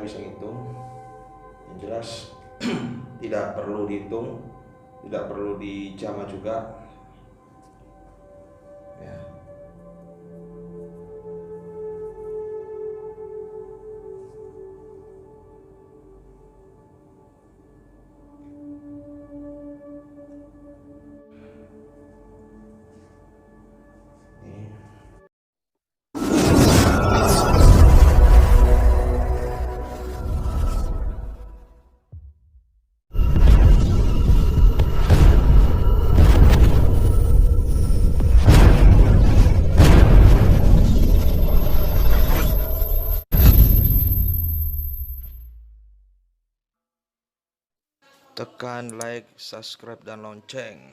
bisa ngitung. Yang jelas tidak perlu dihitung, tidak perlu dijama juga ya. Tekan like, subscribe, dan lonceng.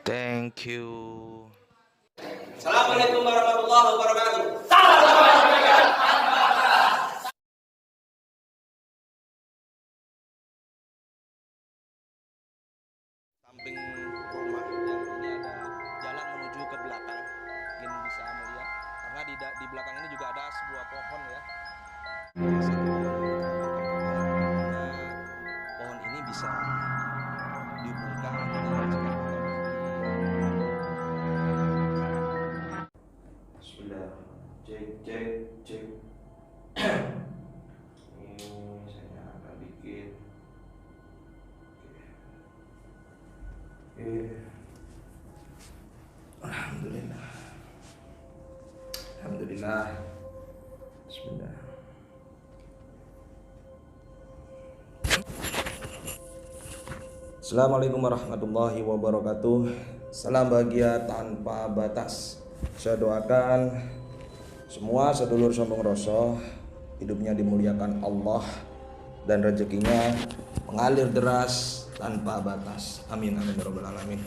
Thank you. Assalamualaikum warahmatullahi wabarakatuh. Samping rumah ya, ini ada jalan menuju ke belakang. Mungkin bisa melihat karena di belakang ini juga ada sebuah pohon ya. Pohon ini bisa dihubungkan Bismillah. Cek. Ini saya nyalakan dikit. Oke. Alhamdulillah. Bismillah. Assalamualaikum warahmatullahi wabarakatuh. Salam bahagia tanpa batas. Saya doakan semua sedulur sambung rasa hidupnya dimuliakan Allah dan rezekinya mengalir deras tanpa batas. Amin amin ya rabbal alamin.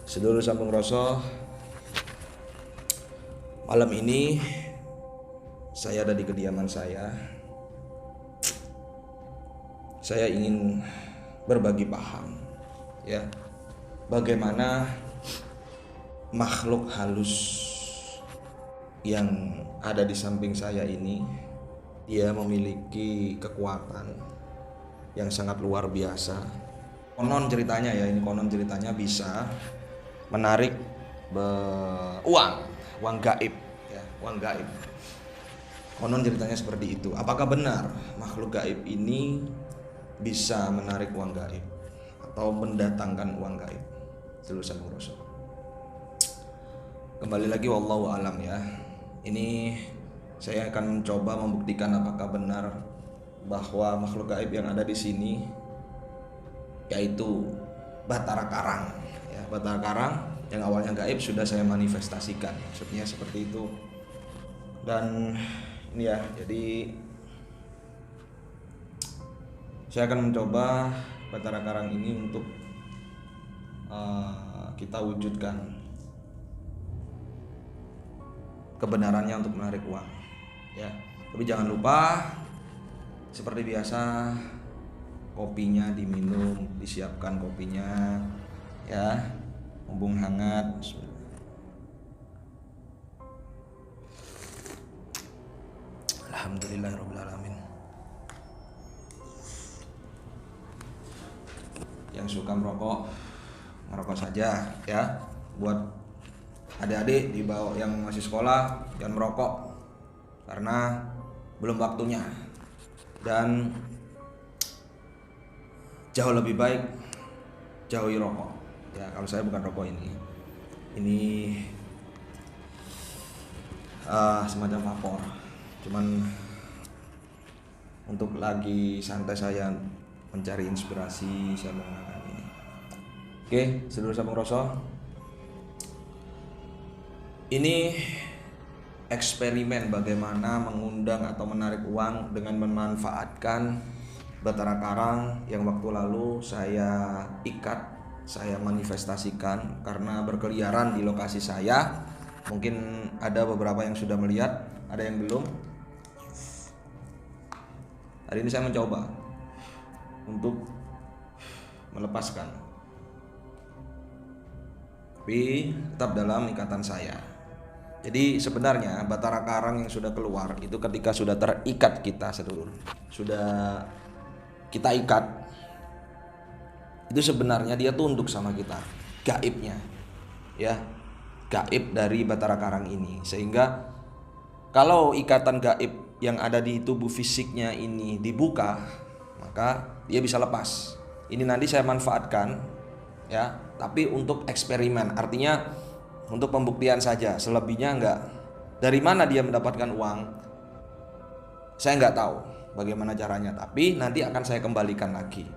Sedulur sambung rasa, malam ini saya ada di kediaman saya. Saya ingin berbagi paham ya, bagaimana makhluk halus yang ada di samping saya ini, dia memiliki kekuatan yang sangat luar biasa. Konon ceritanya ya, ini konon ceritanya bisa menarik uang gaib ya, uang gaib. Konon ceritanya seperti itu. Apakah benar makhluk gaib ini bisa menarik uang gaib atau mendatangkan uang gaib? Sedulur sambung rasa, kembali lagi wallahu alam ya. Ini saya akan mencoba membuktikan apakah benar bahwa makhluk gaib yang ada di sini yaitu Batara Karang ya, Batara Karang yang awalnya gaib sudah saya manifestasikan, maksudnya seperti itu. Dan ini ya, jadi saya akan mencoba Batara Karang ini untuk kita wujudkan kebenarannya untuk menarik uang ya. Tapi jangan lupa seperti biasa kopinya diminum, disiapkan kopinya ya, mumpung hangat. Alhamdulillahirabbil alamin. Yang suka merokok, ngerokok saja ya. Buat adik-adik di bawah yang masih sekolah, jangan merokok karena belum waktunya. Dan jauh lebih baik jauhi rokok ya. Kalau saya bukan rokok ini semacam vapor, cuman untuk lagi santai saya mencari inspirasi saya menggunakan ini. Oke, sedulur sambung rasa, ini eksperimen bagaimana mengundang atau menarik uang dengan memanfaatkan Batara Karang yang waktu lalu saya ikat, saya manifestasikan karena berkeliaran di lokasi saya. Mungkin ada beberapa yang sudah melihat, ada yang belum. Hari ini saya mencoba untuk melepaskan, tapi tetap dalam ikatan saya. Jadi sebenarnya Batara Karang yang sudah keluar itu ketika sudah terikat kita sedulur, sudah kita ikat, itu sebenarnya dia tunduk sama kita, gaibnya, ya, gaib dari Batara Karang ini. Sehingga kalau ikatan gaib yang ada di tubuh fisiknya ini dibuka, maka dia bisa lepas. Ini nanti saya manfaatkan, ya, tapi untuk eksperimen, artinya untuk pembuktian saja, selebihnya enggak. Dari mana dia mendapatkan uang, saya nggak tahu bagaimana caranya, tapi nanti akan saya kembalikan lagi,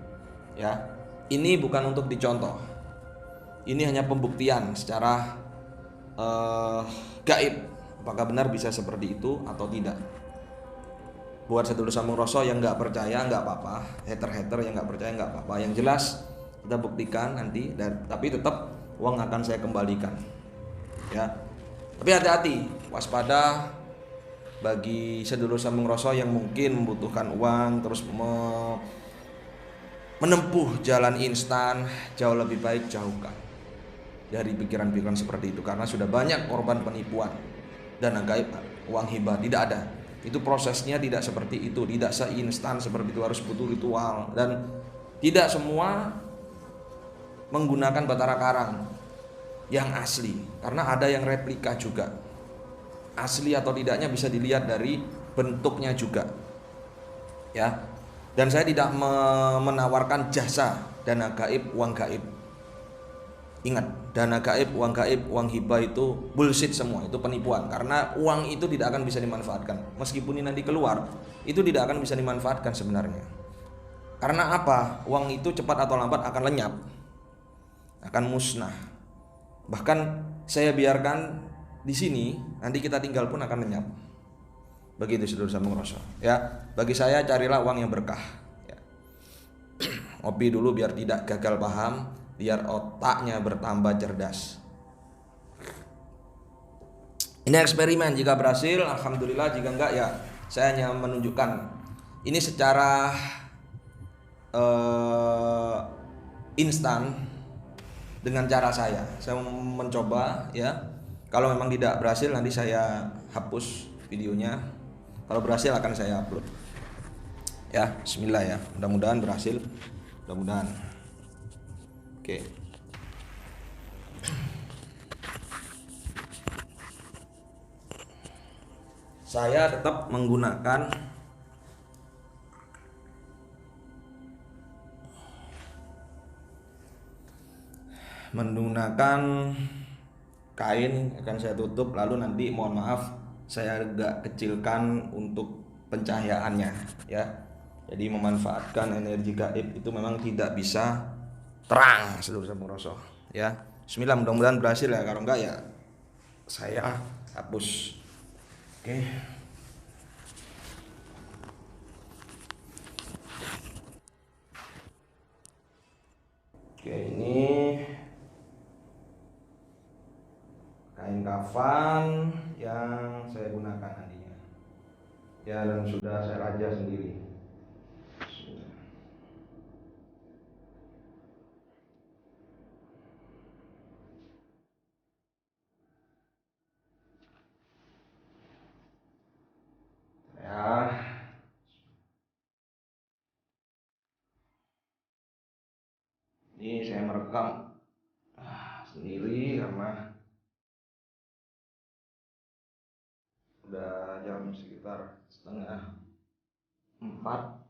ya. Ini bukan untuk dicontoh, ini hanya pembuktian secara gaib, apakah benar bisa seperti itu atau tidak. Buat sedulur sambung rasa yang nggak percaya nggak apa-apa, hater-hater yang nggak percaya nggak apa-apa, yang jelas kita buktikan nanti, dan tapi tetap uang akan saya kembalikan, ya. Tapi hati-hati, waspada bagi sedulur sambung rasa yang mungkin membutuhkan uang terus menempuh jalan instan. Jauh lebih baik jauhkan dari pikiran-pikiran seperti itu, karena sudah banyak korban penipuan dana gaib, uang hibah. Tidak ada, itu prosesnya tidak seperti itu, tidak seinstan seperti itu, harus butuh ritual, dan tidak semua menggunakan Batara Karang yang asli, karena ada yang replika juga. Asli atau tidaknya bisa dilihat dari bentuknya juga, ya. Dan saya tidak menawarkan jasa dana gaib, uang gaib. Ingat, dana gaib, uang hibah itu bullshit semua, itu penipuan. Karena uang itu tidak akan bisa dimanfaatkan. Meskipun ini nanti keluar, itu tidak akan bisa dimanfaatkan sebenarnya. Karena apa? Uang itu cepat atau lambat akan lenyap, akan musnah. Bahkan saya biarkan di sini, nanti kita tinggal pun akan lenyap. Begitu sedulur sambung rasa. Ya, bagi saya carilah uang yang berkah. Ya. Ngopi dulu biar tidak gagal paham, biar otaknya bertambah cerdas. Ini eksperimen, jika berhasil alhamdulillah, jika enggak ya saya hanya menunjukkan ini secara instan dengan cara saya mencoba, ya. Kalau memang tidak berhasil nanti saya hapus videonya, kalau berhasil akan saya upload, ya. Bismillah, ya, mudah-mudahan berhasil, mudah-mudahan. Oke. Saya tetap menggunakan kain, akan saya tutup, lalu nanti mohon maaf saya agak kecilkan untuk pencahayaannya, ya. Jadi memanfaatkan energi gaib itu memang tidak bisa terang seluruh sampuraso, ya. Bismillah, mudah-mudahan berhasil ya, kalau enggak ya saya hapus. Oke. Oke, ini kain kafan yang saya gunakan nantinya, ya, dan sudah saya rajah sendiri. Ya, ini saya merekam sendiri karena udah jam sekitar 3:30.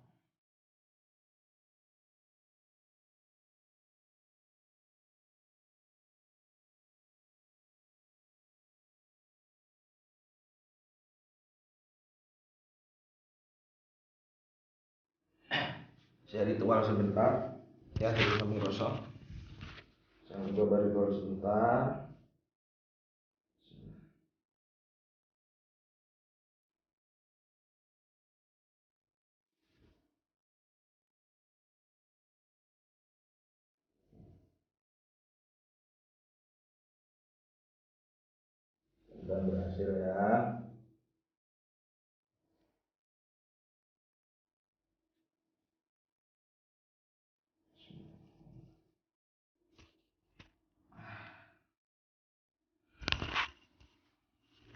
Saya ritual sebentar, ya, dari samping rosok. Saya mencoba ritual sebentar. Dan berhasil, ya.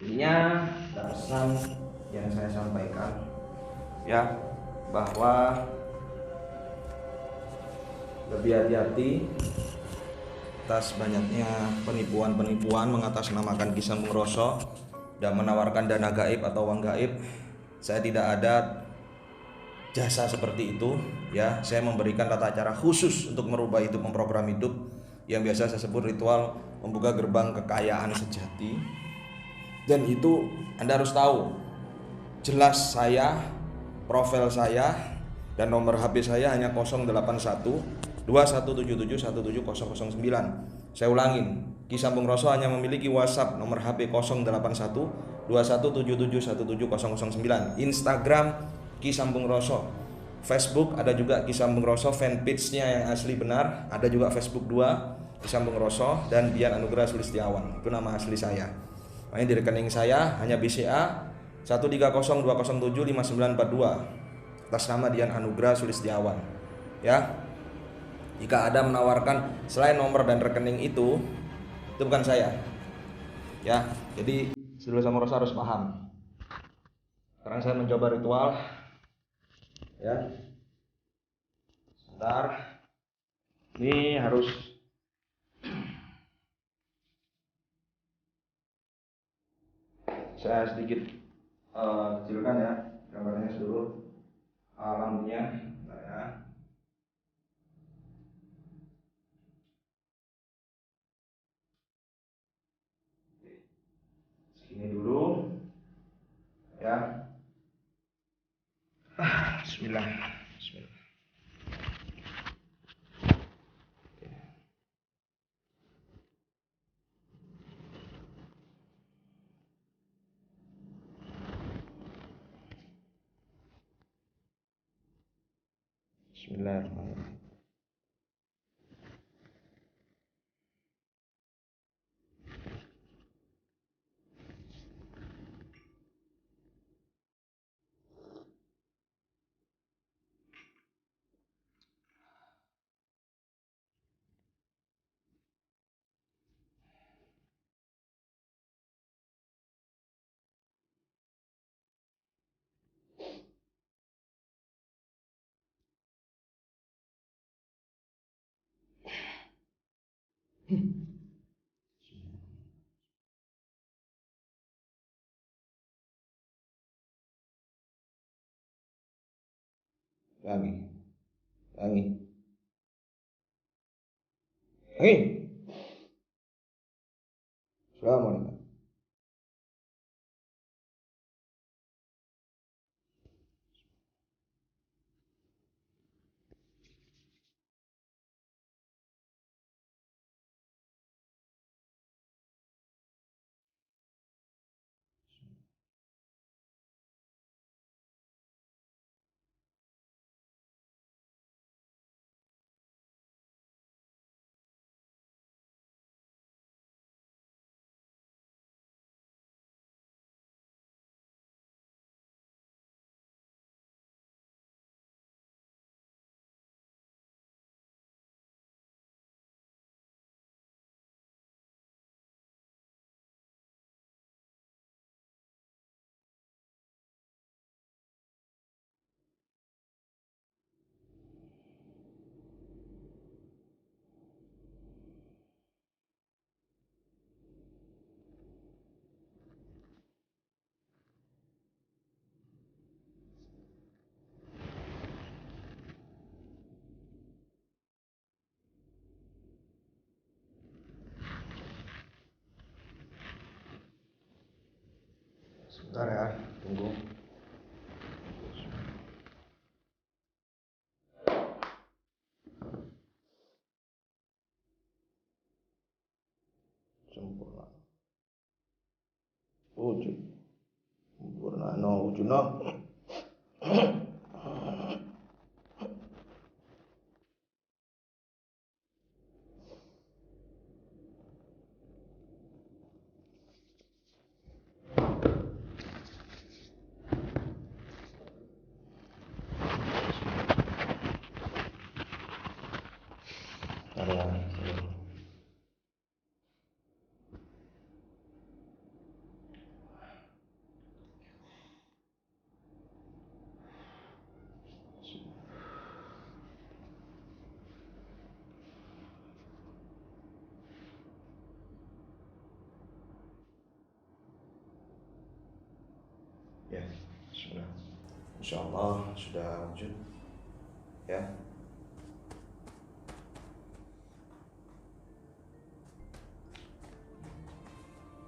Intinya ada pesan yang saya sampaikan ya, bahwa lebih hati-hati atas banyaknya penipuan-penipuan mengatasnamakan Ki Sambung Roso dan menawarkan dana gaib atau uang gaib. Saya tidak ada jasa seperti itu ya. Saya memberikan tata cara khusus untuk merubah hidup, memprogram hidup, yang biasa saya sebut ritual membuka gerbang kekayaan sejati. Dan itu Anda harus tahu jelas saya, profil saya, dan nomor HP saya hanya 081 2177 17009. Saya ulangin, Ki Sambung Roso hanya memiliki WhatsApp nomor HP 081 2177 17009. Instagram Ki Sambung Roso. Facebook ada juga Ki Sambung Roso, fanpage-nya yang asli benar. Ada juga Facebook 2 Ki Sambung Roso dan Dian Anugrah Sulistiawan. Itu nama asli saya. Makanya di rekening saya hanya BCA 13020075942 atas nama Dian Anugrah Sulistiawan. Ya. Jika ada menawarkan selain nomor dan rekening itu bukan saya. Ya, jadi Sedulur Sambung Roso harus paham. Sekarang saya mencoba ritual. Ya. Sebentar. Ini harus saya sedikit kecilkan ya gambarnya dulu, lampunya. Bentar ya. Segini dulu ya. Bismillah. Bismillah. Bismillahirrahmanirrahim. Lagi. Assalamualaikum. Sebentar ya, tunggu. Sempurna. Wujud. Sempurna no wujud no. Ya, sudah. Insyaallah sudah wujud. Ya.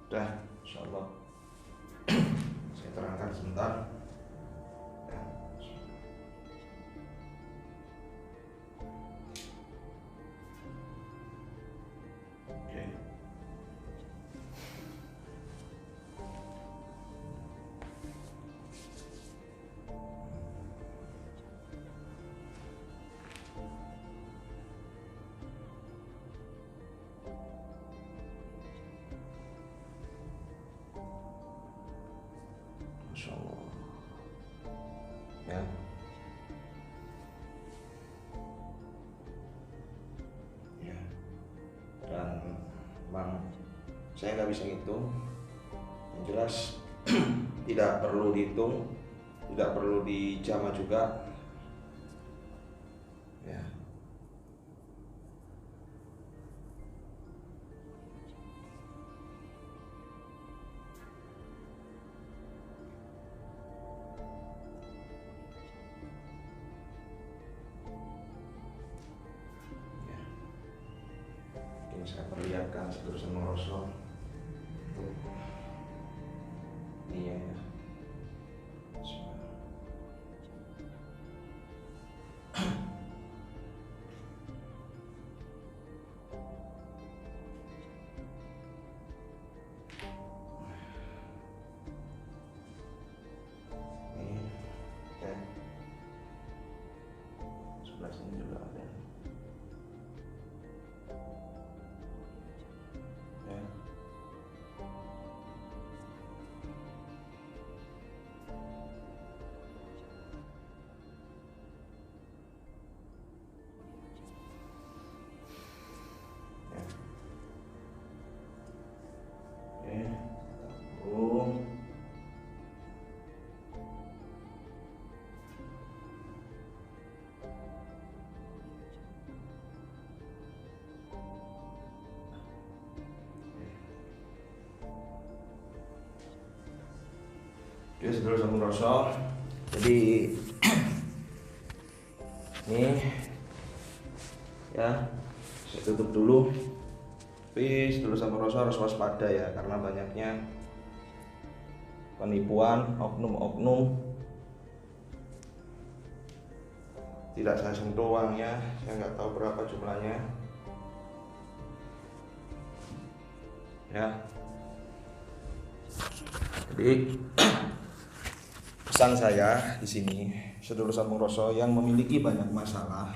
Sudah, insyaallah. Saya terangkan sebentar. Ya. Oke. Insyaallah. Ya. Ya. Dan Bang, saya nggak bisa ngitung. Yang jelas tidak perlu dihitung, tidak perlu dijama juga. Ya. Ya. Mungkin saya perlihatkan seterusan merosot untuk ini ya. Ini ya. Sebelah sini juga ada. Ya. Ya. Oke. Tabung. Oke, sedulur sambung rasa. Jadi ini ya, saya tutup dulu. Tapi sedulur sambung rasa harus waspada ya, karena banyaknya penipuan oknum-oknum. Tidak saya sentuh uangnya, saya nggak tahu berapa jumlahnya. Ya. Jadi pesan saya di sini, sedulur sambung rasa yang memiliki banyak masalah,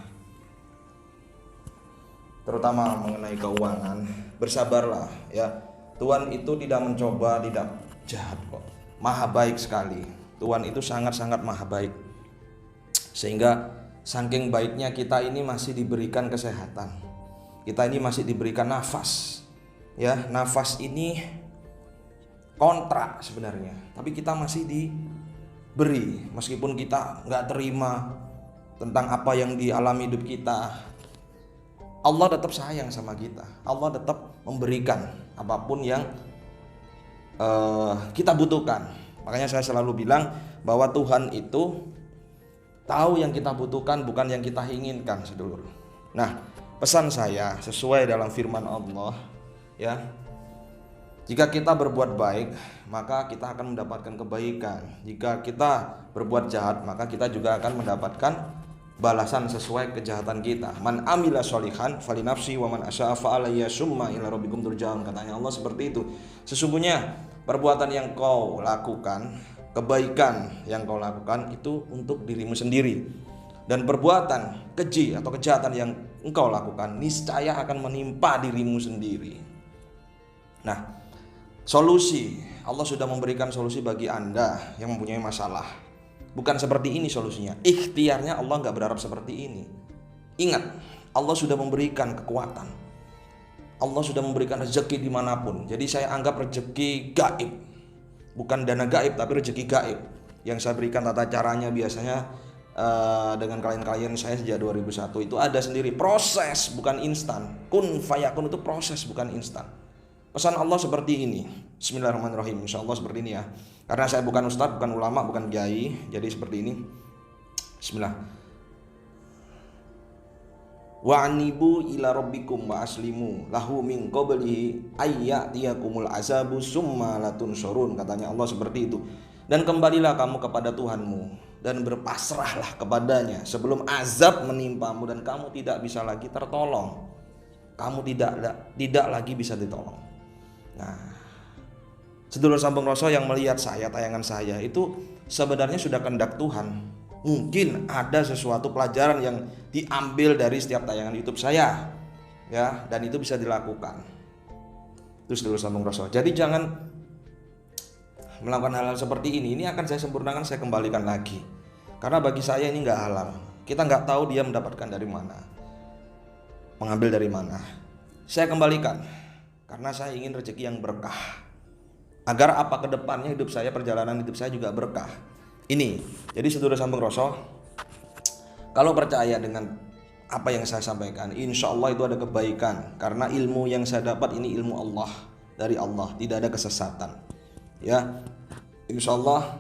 terutama mengenai keuangan, bersabarlah ya. Tuhan itu tidak mencoba, tidak jahat kok. Maha baik sekali. Tuhan itu sangat-sangat maha baik. Sehingga saking baiknya kita ini masih diberikan kesehatan. Kita ini masih diberikan nafas. Ya, nafas ini kontrak sebenarnya, tapi kita masih diberi meskipun kita nggak terima tentang apa yang dialami hidup kita. Allah tetap sayang sama kita. Allah tetap memberikan apapun yang kita butuhkan. Makanya saya selalu bilang bahwa Tuhan itu tahu yang kita butuhkan, bukan yang kita inginkan, sedulur. Nah, pesan saya sesuai dalam firman Allah ya. Jika kita berbuat baik, maka kita akan mendapatkan kebaikan. Jika kita berbuat jahat, maka kita juga akan mendapatkan balasan sesuai kejahatan kita. Man amila sholihan falinafsi wa man asya'a fa'alayya summa ila rabbikum turja'un. Katanya Allah seperti itu. Sesungguhnya perbuatan yang kau lakukan, kebaikan yang kau lakukan itu untuk dirimu sendiri. Dan perbuatan keji atau kejahatan yang engkau lakukan niscaya akan menimpa dirimu sendiri. Nah, solusi, Allah sudah memberikan solusi bagi Anda yang mempunyai masalah. Bukan seperti ini solusinya. Ikhtiarnya Allah nggak berharap seperti ini. Ingat, Allah sudah memberikan kekuatan. Allah sudah memberikan rezeki dimanapun. Jadi saya anggap rezeki gaib. Bukan dana gaib, tapi rezeki gaib. Yang saya berikan tata caranya biasanya dengan klien-klien saya sejak 2001 itu ada sendiri proses, bukan instan. Kun fayakun itu proses, bukan instan. Pesan Allah seperti ini. Bismillahirrahmanirrahim. Insya Allah seperti ini ya. Karena saya bukan ustadz, bukan ulama, bukan kiai, jadi seperti ini. Bismillah. Wa anibu ila rabbikum wa aslimu lahu min qablihi ayyatiyakumul azabu summa latunsurun, katanya Allah seperti itu. Dan kembalilah kamu kepada Tuhanmu dan berpasrahlah kepadanya sebelum azab menimpamu dan kamu tidak bisa lagi tertolong. Kamu tidak lagi bisa ditolong. Nah, sedulur sambung Rasul yang melihat saya, tayangan saya itu sebenarnya sudah kehendak Tuhan. Mungkin ada sesuatu pelajaran yang diambil dari setiap tayangan YouTube saya, ya, dan itu bisa dilakukan. Itu sedulur sambung Rasul. Jadi jangan melakukan hal-hal seperti ini. Ini akan saya sempurnakan, saya kembalikan lagi. Karena bagi saya ini nggak halal. Kita nggak tahu dia mendapatkan dari mana, mengambil dari mana. Saya kembalikan karena saya ingin rezeki yang berkah. Agar apa kedepannya hidup saya, perjalanan hidup saya juga berkah. Ini, jadi sedulur sambung Rasul, kalau percaya dengan apa yang saya sampaikan, insya Allah itu ada kebaikan. Karena ilmu yang saya dapat ini ilmu Allah, dari Allah, tidak ada kesesatan. Ya, insya Allah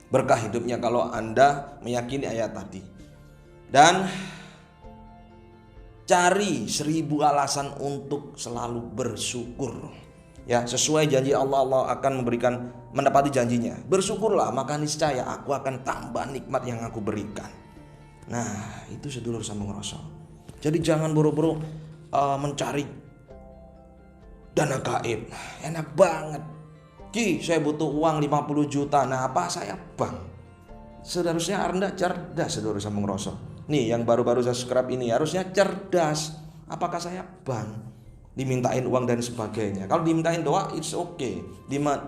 berkah hidupnya kalau Anda meyakini ayat tadi. Dan cari 1000 alasan untuk selalu bersyukur. Ya, sesuai janji Allah, Allah akan menepati janjinya. Bersyukurlah, maka niscaya aku akan tambah nikmat yang aku berikan. Nah, itu sedulur sambung Rasul. Jadi jangan buru-buru mencari dana gaib. Enak banget. Ki, saya butuh uang 50 juta. Nah, apa saya bank? Seharusnya Anda cerdas, sedulur sambung Rasul. Nih, yang baru-baru subscribe ini harusnya cerdas. Apakah saya bank? Dimintain uang dan sebagainya. Kalau dimintain doa, it's okay.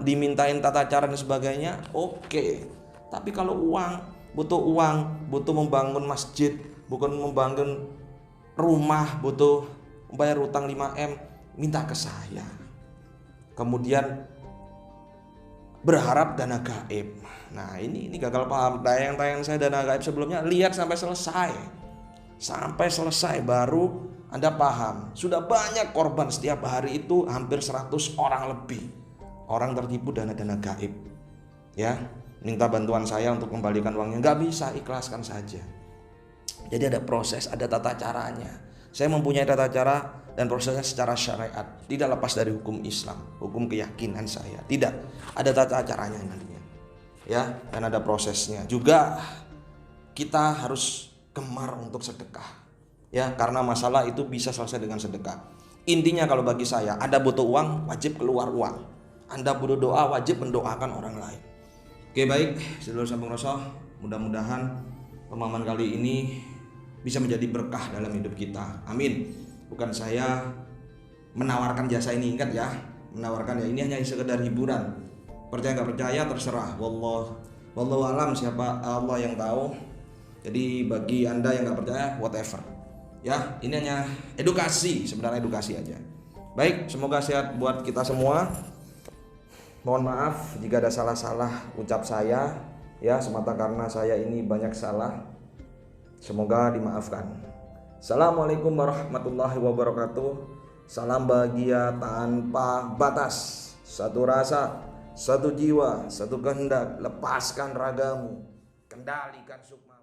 Dimintain tata cara dan sebagainya, okay. Tapi kalau uang, butuh membangun masjid, bukan membangun rumah, butuh membayar utang 5M, minta ke saya. Kemudian berharap dana gaib. Nah, ini gagal paham. Tayangan saya dana gaib sebelumnya, lihat sampai selesai. Sampai selesai baru Anda paham. Sudah banyak korban setiap hari itu, hampir 100 orang lebih. Orang tertipu dana-dana gaib. Ya, minta bantuan saya untuk kembalikan uangnya, nggak bisa, ikhlaskan saja. Jadi ada proses, ada tata caranya. Saya mempunyai tata cara dan prosesnya secara syariat, tidak lepas dari hukum Islam, hukum keyakinan saya. Tidak, ada tata caranya nantinya. Ya, dan ada prosesnya. Juga kita harus gemar untuk sedekah. Ya, karena masalah itu bisa selesai dengan sedekah. Intinya kalau bagi saya, Anda butuh uang, wajib keluar uang. Anda butuh doa, wajib mendoakan orang lain. Oke, baik, sedulur sambung Rasul, mudah-mudahan pemahaman kali ini bisa menjadi berkah dalam hidup kita. Amin. Bukan saya menawarkan jasa ini, ingat ya, menawarkan ya, ini hanya sekedar hiburan. Percaya nggak percaya terserah. Wallahu alam, siapa Allah yang tahu. Jadi bagi Anda yang nggak percaya, whatever. Ya, ini hanya edukasi, sebenarnya edukasi aja. Baik, semoga sehat buat kita semua. Mohon maaf jika ada salah-salah ucap saya, ya, semata karena saya ini banyak salah. Semoga dimaafkan. Assalamualaikum warahmatullahi wabarakatuh. Salam bahagia tanpa batas. Satu rasa, satu jiwa, satu kehendak. Lepaskan ragamu, kendalikan sukma.